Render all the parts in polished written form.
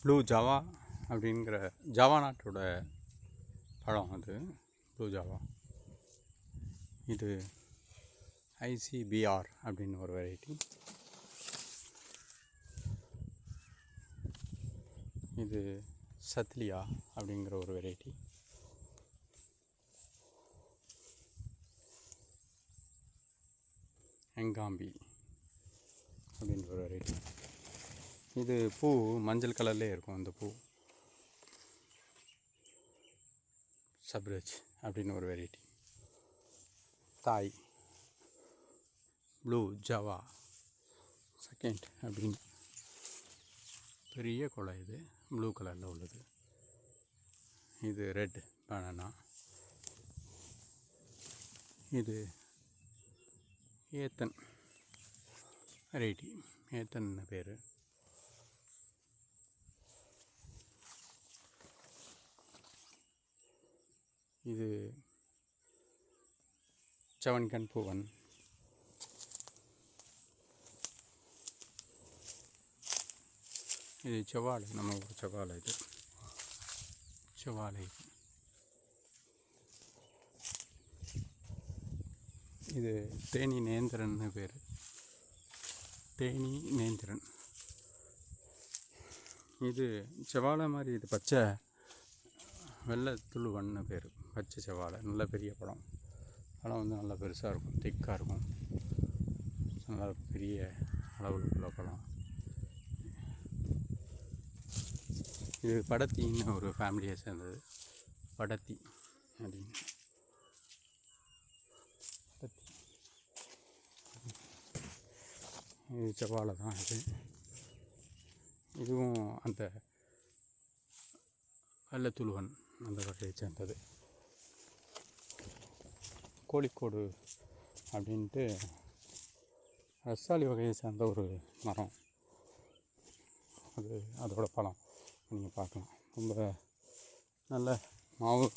Blue Java அப்படிங்கிற Java நாட்டோட பழம் அது. ப்ளூ ஜாவா இது ICBR அப்படின்னு ஒரு வெரைட்டி. இது சத்லியா அப்படிங்கிற ஒரு வெரைட்டி. எங்காம்பி அப்படின்ற ஒரு வெரைட்டி. இது பூ மஞ்சள் கலர்லேயே இருக்கும். அந்த பூ சப்ரஜ் அப்படின்னு ஒரு வெரைட்டி. தாய் ப்ளூ ஜாவா செகண்ட் அப்படின்னு பெரிய கொலை. இது ப்ளூ கலரில் உள்ளது. இது ரெட் பனானா. இது ஏத்தன் வெரைட்டி. ஏத்தன் பேர். இது சவன்கண் பூவன். இது செவ்வாழை. நம்ம ஊர் செவ்வாழை. இது செவ்வாழை. இது தேனி நேந்திரன்னு பேர். தேனி நேந்திரன். இது செவ்வாழை மாதிரி. இது பச்சை வெள்ளை துளுவன்னு பேர். பச்சை செவ்வாழை. நல்ல பெரிய பழம். பழம் வந்து நல்லா பெருசாக இருக்கும், திக்காக இருக்கும். நல்லா பெரிய அளவில் உள்ள பழம். இது படத்தின்னு ஒரு ஃபேமிலியை சேர்ந்தது. படத்தி அப்படின்னு. இது செவ்வாழை தான். இதுவும் அந்த வெள்ளத்துளுவன் அந்த வகையை சேர்ந்தது. கோழிக்கோடு அப்படின்ட்டு ரஸ்தாளி வகையை சேர்ந்த ஒரு மரம். அதோட பழம் நீங்கள் பார்க்கலாம். ரொம்ப நல்ல மாவு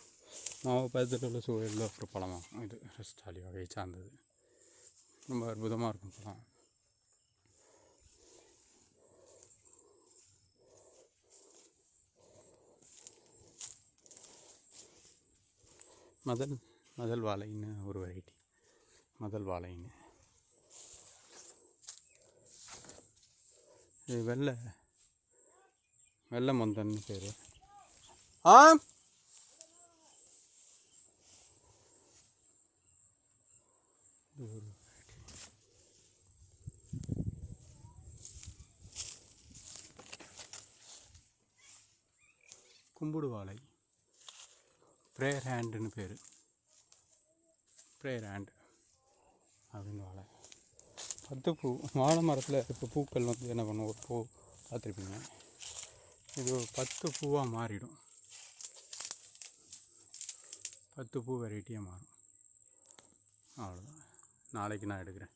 பதத்தில் உள்ள சுவையில் ஒரு பழமாகும். இது ரஸ்தாளி வகையை சார்ந்தது. ரொம்ப அற்புதமாக இருக்கும் பழம். மதல் வாழைன்னு ஒரு வெரைட்டி. மதல் வாழைன்னு. இது வெள்ளை மொந்தன்னு பேர். கும்புடு வாழை. ப்ரேயர் ஹேண்டுன்னு பேர். ப்ரேயர் ஹேண்ட் அப்படின்னு வாழை. 10 பூ. வாழை மரத்தில் இப்போ பூக்கள் வந்து என்ன பண்ணுவோம், ஒரு பூ பார்த்துருப்பீங்க. இது 10 பூவாக மாறிடும். 10 பூ வெரைட்டியாக மாறும். அவ்வளோதான். நாளைக்கு நான் எடுக்கிறேன்.